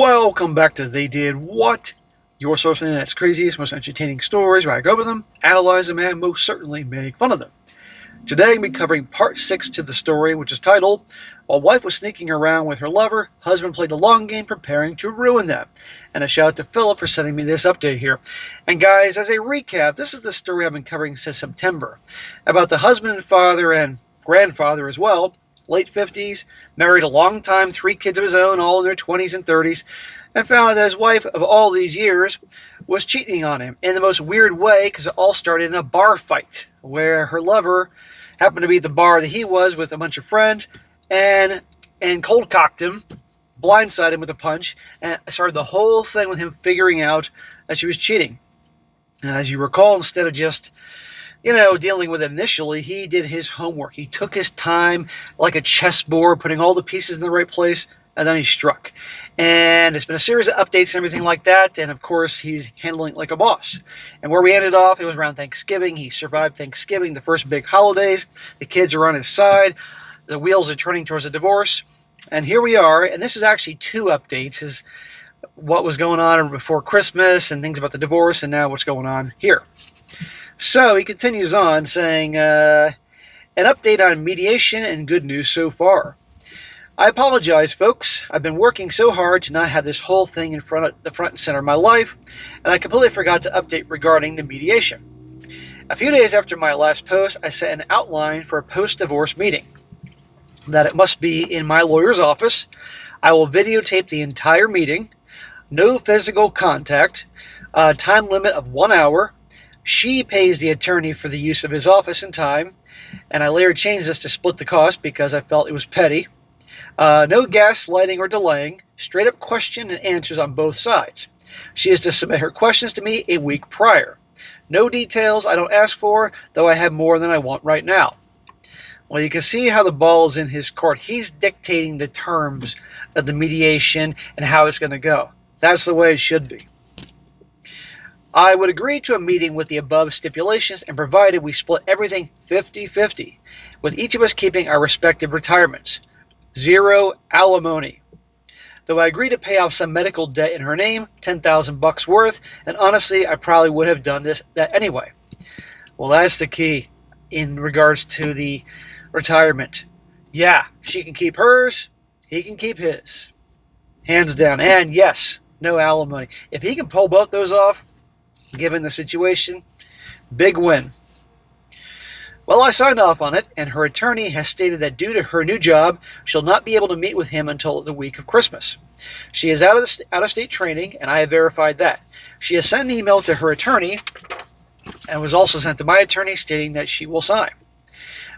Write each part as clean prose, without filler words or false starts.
Welcome back to They Did What? Your source for the internet's craziest, most entertaining stories where I go over them, analyze them, and most certainly make fun of them. Today I'm going to be covering part 6 to the story, which is titled, While Wife Was Sneaking Around with Her Lover, Husband Played the Long Game Preparing to Ruin Them. And a shout out to Philip for sending me this update here. And guys, as a recap, this is the story I've been covering since September, about the husband and father and grandfather as well, late 50s, married a long time, 3 kids of his own, all in their 20s and 30s, and found out that his wife of all these years was cheating on him in the most weird way because it all started in a bar fight where her lover happened to be at the bar that he was with a bunch of friends and cold-cocked him, blindsided him with a punch, and started the whole thing with him figuring out that she was cheating. And as you recall, instead of just dealing with it initially, he did his homework. He took his time like a chessboard, putting all the pieces in the right place, and then he struck. And it's been a series of updates and everything like that, and of course, he's handling it like a boss. And where we ended off, it was around Thanksgiving. He survived Thanksgiving, the first big holidays. The kids are on his side. The wheels are turning towards a divorce. And here we are, and this is actually 2 updates, is what was going on before Christmas and things about the divorce, and now what's going on here. So he continues on saying, an update on mediation and good news so far. I apologize, folks. I've been working so hard to not have this whole thing in front and center of my life, and I completely forgot to update regarding the mediation. A few days after my last post, I set an outline for a post-divorce meeting. That it must be in my lawyer's office. I will videotape the entire meeting. No physical contact. Time limit of 1 hour. She pays the attorney for the use of his office and time, and I later changed this to split the cost because I felt it was petty. No gaslighting or delaying, straight up question and answers on both sides. She is to submit her questions to me a week prior. No details I don't ask for, though I have more than I want right now. Well, you can see how the ball is in his court. He's dictating the terms of the mediation and how it's going to go. That's the way it should be. I would agree to a meeting with the above stipulations and provided we split everything 50-50, with each of us keeping our respective retirements. 0 alimony. Though I agreed to pay off some medical debt in her name, $10,000 worth, and honestly, I probably would have done that anyway. Well, that's the key in regards to the retirement. Yeah, she can keep hers, he can keep his. Hands down. And yes, no alimony. If he can pull both those off, given the situation, big win. Well, I signed off on it, and her attorney has stated that due to her new job, she'll not be able to meet with him until the week of Christmas. She is out of state training, and I have verified that. She has sent an email to her attorney, and was also sent to my attorney stating that she will sign.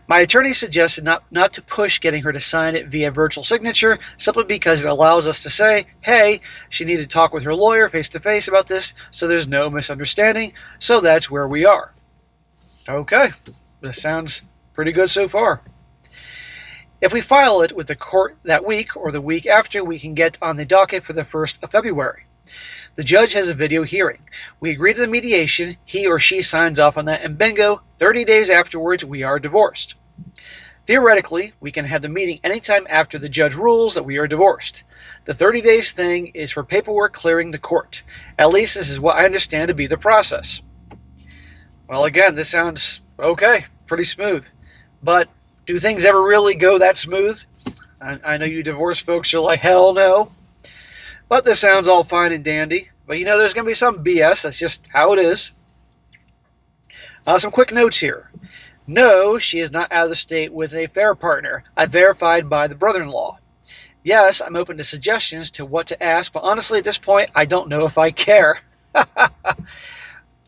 My attorney suggested not to push getting her to sign it via virtual signature, simply because it allows us to say, hey, she needed to talk with her lawyer face-to-face about this, so there's no misunderstanding, so that's where we are. Okay, this sounds pretty good so far. If we file it with the court that week or the week after, we can get on the docket for the 1st of February. The judge has a video hearing. We agree to the mediation, he or she signs off on that, and bingo, 30 days afterwards, we are divorced. Theoretically, we can have the meeting anytime after the judge rules that we are divorced. The 30 days thing is for paperwork clearing the court. At least this is what I understand to be the process. Well, again, this sounds okay, pretty smooth. But do things ever really go that smooth? I know you divorced folks are like, hell no. But this sounds all fine and dandy. But there's going to be some BS. That's just how it is. Some quick notes here. No, she is not out of the state with a fair partner. I verified by the brother-in-law. Yes, I'm open to suggestions to what to ask, but honestly, at this point, I don't know if I care.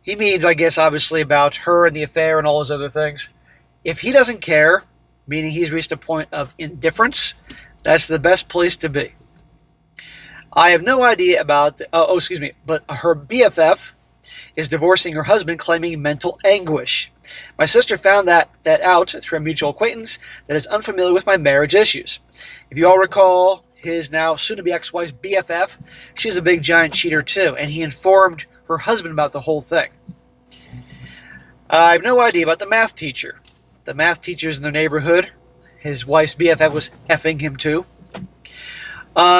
He means, I guess, obviously about her and the affair and all those other things. If he doesn't care, meaning he's reached a point of indifference, that's the best place to be. I have no idea about, but her BFF is divorcing her husband, claiming mental anguish. My sister found that out through a mutual acquaintance that is unfamiliar with my marriage issues. If you all recall, his now soon-to-be ex-wife's BFF, she's a big giant cheater too, and he informed her husband about the whole thing. I have no idea about the math teacher. The math teachers in their neighborhood, his wife's BFF was effing him too.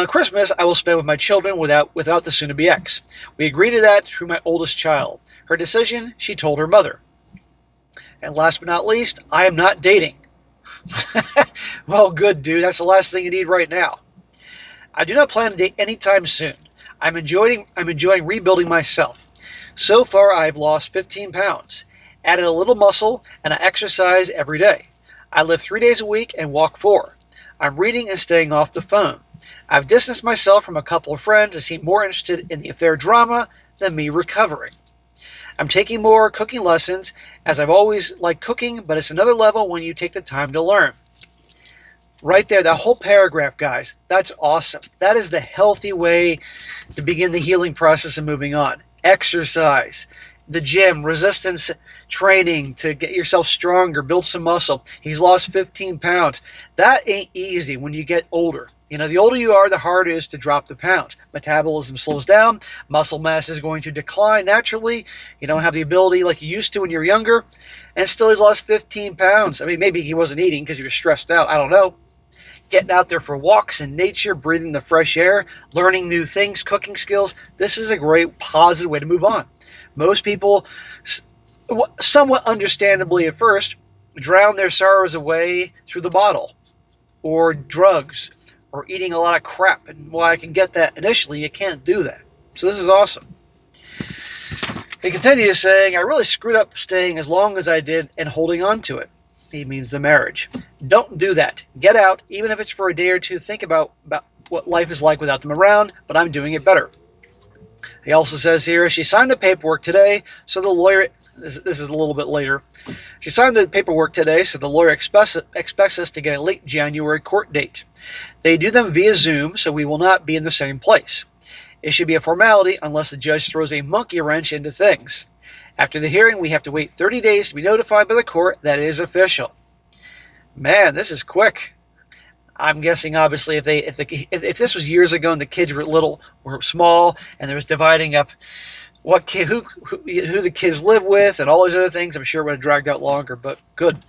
Christmas, I will spend with my children without the soon-to-be ex. We agreed to that through my oldest child. Her decision, she told her mother. And last but not least, I am not dating. Well, good, dude. That's the last thing you need right now. I do not plan to date anytime soon. I'm enjoying rebuilding myself. So far, I've lost 15 pounds, added a little muscle, and I exercise every day. I live 3 days a week and walk 4. I'm reading and staying off the phone. I've distanced myself from a couple of friends and seem more interested in the affair drama than me recovering. I'm taking more cooking lessons, as I've always liked cooking, but it's another level when you take the time to learn. Right there, that whole paragraph, guys, that's awesome. That is the healthy way to begin the healing process and moving on. Exercise, the gym, resistance training to get yourself stronger, build some muscle. He's lost 15 pounds. That ain't easy when you get older. The older you are, the harder it is to drop the pounds. Metabolism slows down. Muscle mass is going to decline naturally. You don't have the ability like you used to when you're younger. And still he's lost 15 pounds. I mean, maybe he wasn't eating because he was stressed out. I don't know. Getting out there for walks in nature, breathing the fresh air, learning new things, cooking skills. This is a great positive way to move on. Most people, somewhat understandably at first, drown their sorrows away through the bottle or drugs or eating a lot of crap. And while I can get that initially, you can't do that. So this is awesome. He continues saying, I really screwed up staying as long as I did and holding on to it. He means the marriage. Don't do that. Get out, even if it's for a day or two. Think about what life is like without them around, but I'm doing it better. He also says here, she signed the paperwork today, so the lawyer, this is a little bit later, she signed the paperwork today, so the lawyer expects us to get a late January court date. They do them via Zoom, so we will not be in the same place. It should be a formality unless the judge throws a monkey wrench into things. After the hearing, we have to wait 30 days to be notified by the court that it is official. Man, this is quick. I'm guessing, obviously, if this was years ago and the kids were small, and there was dividing up who the kids live with and all these other things, I'm sure it would have dragged out longer, but good.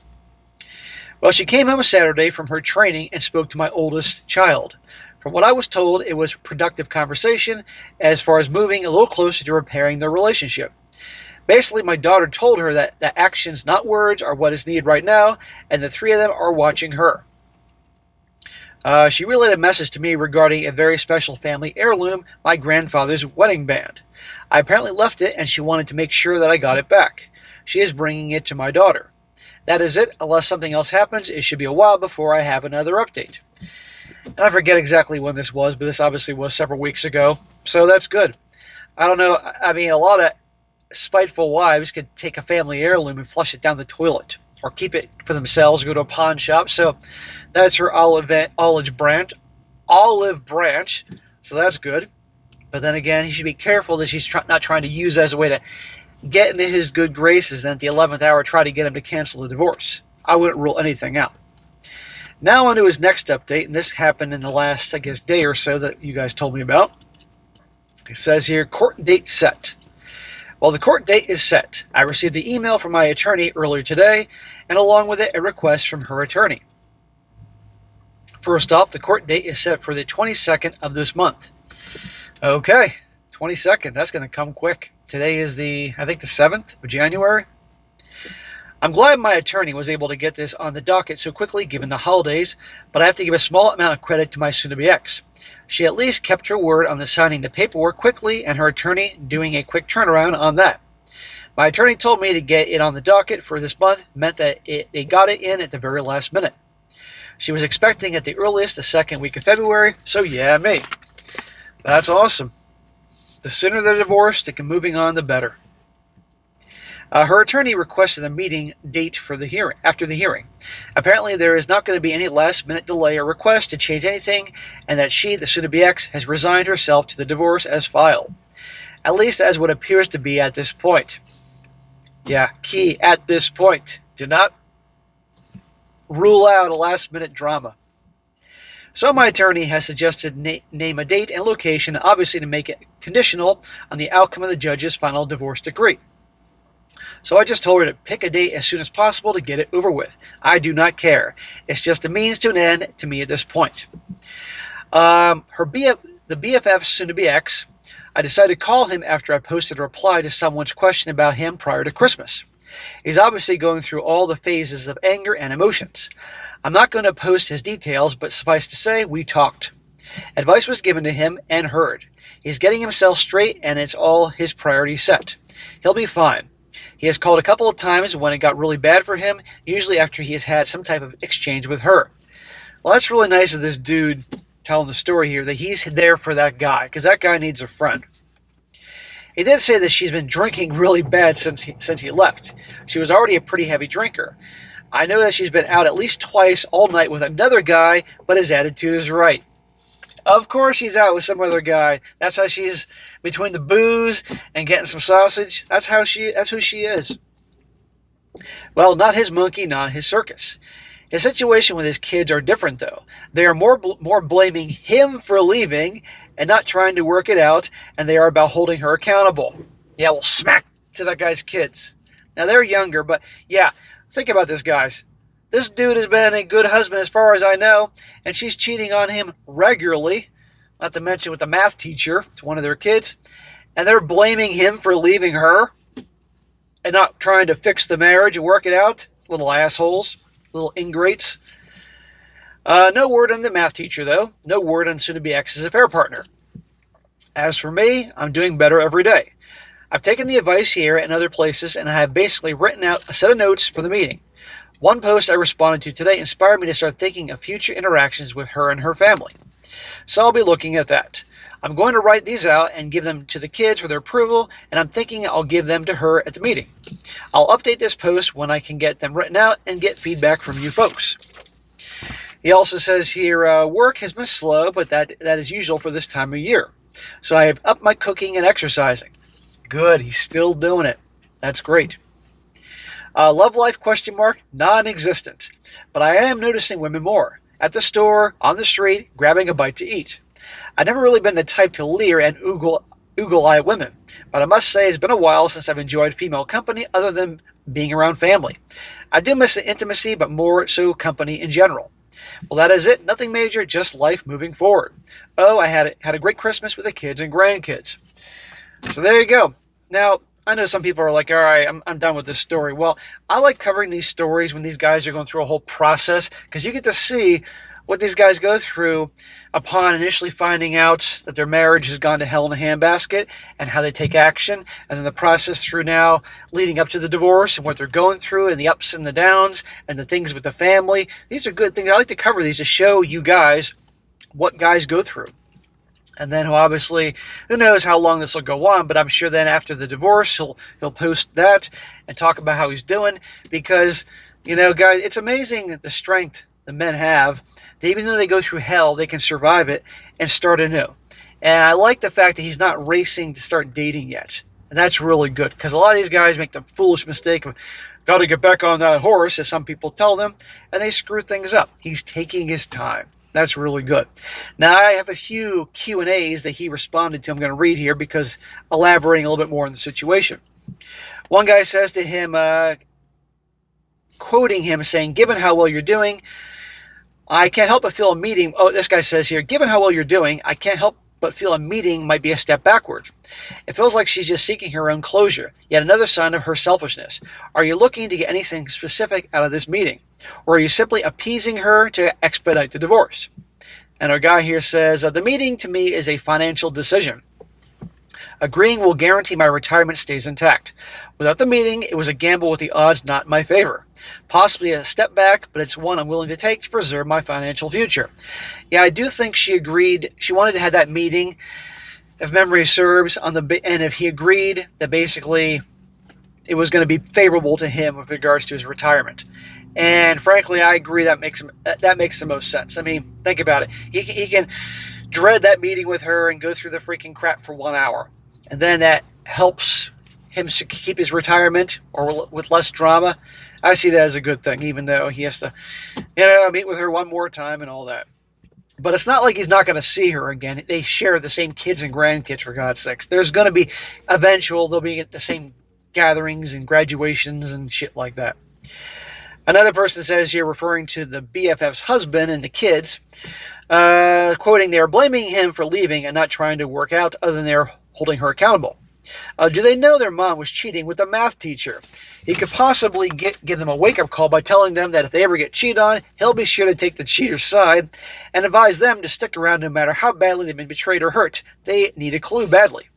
Well, she came home Saturday from her training and spoke to my oldest child. From what I was told, it was a productive conversation as far as moving a little closer to repairing their relationship. Basically, my daughter told her that actions, not words, are what is needed right now, and the three of them are watching her. She relayed a message to me regarding a very special family heirloom, my grandfather's wedding band. I apparently left it, and she wanted to make sure that I got it back. She is bringing it to my daughter. That is it. Unless something else happens, it should be a while before I have another update. And I forget exactly when this was, but this obviously was several weeks ago, so that's good. I don't know. I mean, a lot of spiteful wives could take a family heirloom and flush it down the toilet, or keep it for themselves, go to a pawn shop. So that's her olive branch, so that's good. But then again, he should be careful that she's not trying to use that as a way to get into his good graces, and at the 11th hour try to get him to cancel the divorce. I wouldn't rule anything out. Now on to his next update, and this happened in the last, day or so that you guys told me about. It says here, court date set. Well, the court date is set. I received the email from my attorney earlier today, and along with it, a request from her attorney. First off, the court date is set for the 22nd of this month. Okay, 22nd, that's going to come quick. Today is the 7th of January. I'm glad my attorney was able to get this on the docket so quickly given the holidays, but I have to give a small amount of credit to my soon-to-be ex. She at least kept her word on the signing the paperwork quickly, and her attorney doing a quick turnaround on that. My attorney told me to get it on the docket for this month meant that they got it in at the very last minute. She was expecting at the earliest the second week of February, so yeah, me. That's awesome. The sooner the divorce and moving on, the better. Her attorney requested a meeting date for the hearing. After the hearing, apparently there is not going to be any last-minute delay or request to change anything, and that she, the soon-to-be ex, has resigned herself to the divorce as filed. At least as what appears to be at this point. Yeah, key, at this point. Do not rule out a last-minute drama. So my attorney has suggested name a date and location, obviously to make it conditional on the outcome of the judge's final divorce decree. So I just told her to pick a date as soon as possible to get it over with. I do not care. It's just a means to an end to me at this point. The BFF, soon to be ex, I decided to call him after I posted a reply to someone's question about him prior to Christmas. He's obviously going through all the phases of anger and emotions. I'm not going to post his details, but suffice to say, we talked. Advice was given to him and heard. He's getting himself straight, and it's all his priorities set. He'll be fine. He has called a couple of times when it got really bad for him, usually after he has had some type of exchange with her. Well, that's really nice of this dude telling the story here, that he's there for that guy, because that guy needs a friend. He did say that she's been drinking really bad since he left. She was already a pretty heavy drinker. I know that she's been out at least twice all night with another guy, but his attitude is right. Of course she's out with some other guy. That's how she's between the booze and getting some sausage. That's who she is. Well, not his monkey, not his circus. His situation with his kids are different, though. They are more blaming him for leaving and not trying to work it out, and they are about holding her accountable. Yeah, well, smack to that guy's kids. Now, they're younger, but yeah, think about this, guys. This dude has been a good husband as far as I know, and she's cheating on him regularly, not to mention with the math teacher to one of their kids, and they're blaming him for leaving her and not trying to fix the marriage and work it out. Little assholes. Little ingrates. No word on the math teacher, though. No word on soon-to-be ex as a fair partner. As for me, I'm doing better every day. I've taken the advice here and other places, and I have basically written out a set of notes for the meeting. One post I responded to today inspired me to start thinking of future interactions with her and her family. So I'll be looking at that. I'm going to write these out and give them to the kids for their approval, and I'm thinking I'll give them to her at the meeting. I'll update this post when I can get them written out and get feedback from you folks. He also says here, work has been slow, but that is usual for this time of year. So I have upped my cooking and exercising. Good, he's still doing it. That's great. Love life, ? Non-existent. But I am noticing women more. At the store, on the street, grabbing a bite to eat. I've never really been the type to leer and oogle-eye women, but I must say it's been a while since I've enjoyed female company other than being around family. I do miss the intimacy, but more so company in general. Well, that is it. Nothing major, just life moving forward. Oh, I had a great Christmas with the kids and grandkids. So there you go. Now, I know some people are like, all right, I'm done with this story. Well, I like covering these stories when these guys are going through a whole process, because you get to see what these guys go through upon initially finding out that their marriage has gone to hell in a handbasket, and how they take action, and then the process through now leading up to the divorce and what they're going through and the ups and the downs and the things with the family. These are good things. I like to cover these to show you guys what guys go through. And then obviously, who knows how long this will go on, but I'm sure then after the divorce, he'll post that and talk about how he's doing, because, you know, guys, it's amazing the strength the men have. Even though they go through hell, they can survive it and start anew. And I like the fact that he's not racing to start dating yet. And that's really good, because a lot of these guys make the foolish mistake of, got to get back on that horse, as some people tell them, and they screw things up. He's taking his time. That's really good. Now, I have a few Q&As that he responded to I'm going to read here, because elaborating a little bit more on the situation. One guy says to him, quoting him, saying, given how well you're doing, I can't help but feel a meeting. Oh, this guy says here, given how well you're doing, I can't help but feel a meeting might be a step backward. It feels like she's just seeking her own closure, yet another sign of her selfishness. Are you looking to get anything specific out of this meeting? Or are you simply appeasing her to expedite the divorce? And our guy here says, the meeting to me is a financial decision. Agreeing will guarantee my retirement stays intact. Without the meeting, it was a gamble with the odds not in my favor. Possibly a step back, but it's one I'm willing to take to preserve my financial future. Yeah, I do think she agreed. She wanted to have that meeting, if memory serves, and if he agreed that basically it was going to be favorable to him with regards to his retirement. And frankly, I agree that makes the most sense. I mean, think about it. He can dread that meeting with her and go through the freaking crap for 1 hour. And then that helps him keep his retirement, or with less drama. I see that as a good thing, even though he has to, meet with her one more time and all that. But it's not like he's not going to see her again. They share the same kids and grandkids, for God's sakes. There's going to be they'll be at the same gatherings and graduations and shit like that. Another person says here, referring to the BFF's husband and the kids, quoting, they are blaming him for leaving and not trying to work out, other than they're holding her accountable. Do they know their mom was cheating with a math teacher? He could possibly give them a wake-up call by telling them that if they ever get cheated on, he'll be sure to take the cheater's side and advise them to stick around no matter how badly they've been betrayed or hurt. They need a clue badly.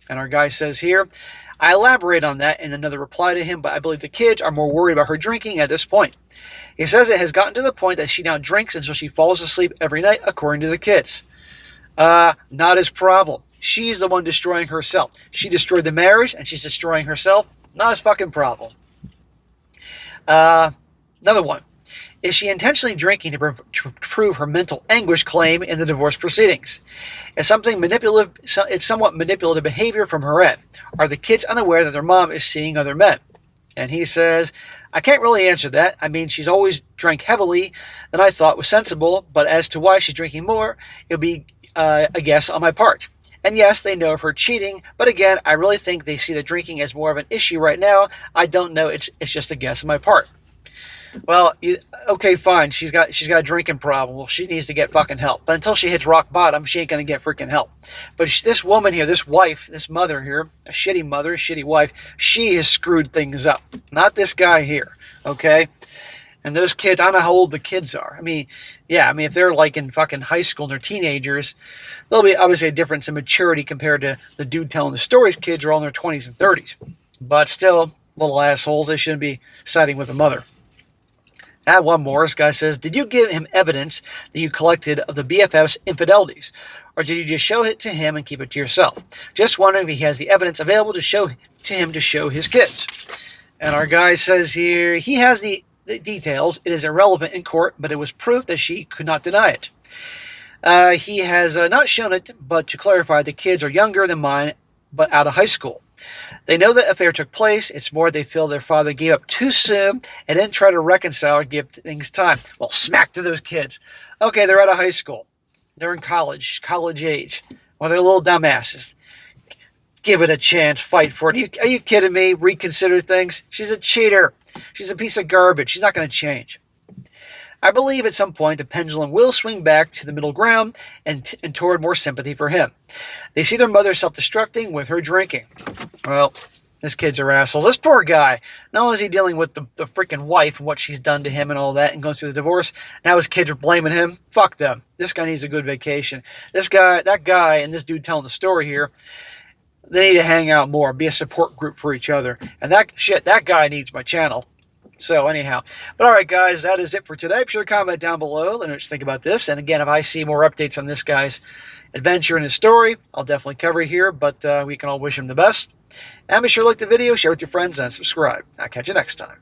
And our guy says here, I elaborate on that in another reply to him, but I believe the kids are more worried about her drinking at this point. He says it has gotten to the point that she now drinks until she falls asleep every night, according to the kids. Not his problem. She's the one destroying herself. She destroyed the marriage, and she's destroying herself. Not his fucking problem. Another one. Is she intentionally drinking to prove her mental anguish claim in the divorce proceedings? It's somewhat manipulative behavior from her end. Are the kids unaware that their mom is seeing other men? And he says, I can't really answer that. I mean, she's always drank heavily than I thought was sensible, but as to why she's drinking more, it'll be a guess on my part. And yes, they know of her cheating, but again, I really think they see the drinking as more of an issue right now. I don't know. It's just a guess on my part. Well, okay, fine. She's got a drinking problem. Well, she needs to get fucking help. But until she hits rock bottom, she ain't gonna get freaking help. But this woman here, this wife, this mother here, a shitty mother, a shitty wife, she has screwed things up. Not this guy here. Okay. And those kids, I don't know how old the kids are. I mean, if they're like in fucking high school and they're teenagers, there'll be obviously a difference in maturity compared to the dude telling the stories. Kids are all in their 20s and 30s. But still, little assholes, they shouldn't be siding with the mother. Add one more. This guy says, did you give him evidence that you collected of the BFF's infidelities? Or did you just show it to him and keep it to yourself? Just wondering if he has the evidence available to show to him to show his kids. And our guy says here, he has the details. It is irrelevant in court, but it was proof that she could not deny it. He has not shown it, but to clarify, the kids are younger than mine, but out of high school. They know the affair took place. It's more they feel their father gave up too soon and didn't try to reconcile or give things time. Well, smack to those kids. Okay, they're out of high school. They're in college age. Well, they're little dumbasses. Give it a chance. Fight for it. Are you kidding me? Reconsider things? She's a cheater. She's a piece of garbage. She's not going to change. I believe at some point the pendulum will swing back to the middle ground and toward more sympathy for him. They see their mother self-destructing with her drinking. Well, these kids are assholes. This poor guy, not only is he dealing with the freaking wife and what she's done to him and all that and going through the divorce, now his kids are blaming him. Fuck them. This guy needs a good vacation. That guy and this dude telling the story here, they need to hang out more, be a support group for each other. And that guy needs my channel. So anyhow, but all right, guys, that is it for today. Be sure to comment down below. Let me know what you think about this. And again, if I see more updates on this guy's adventure and his story, I'll definitely cover it here. But we can all wish him the best. And be sure to like the video, share with your friends, and subscribe. I'll catch you next time.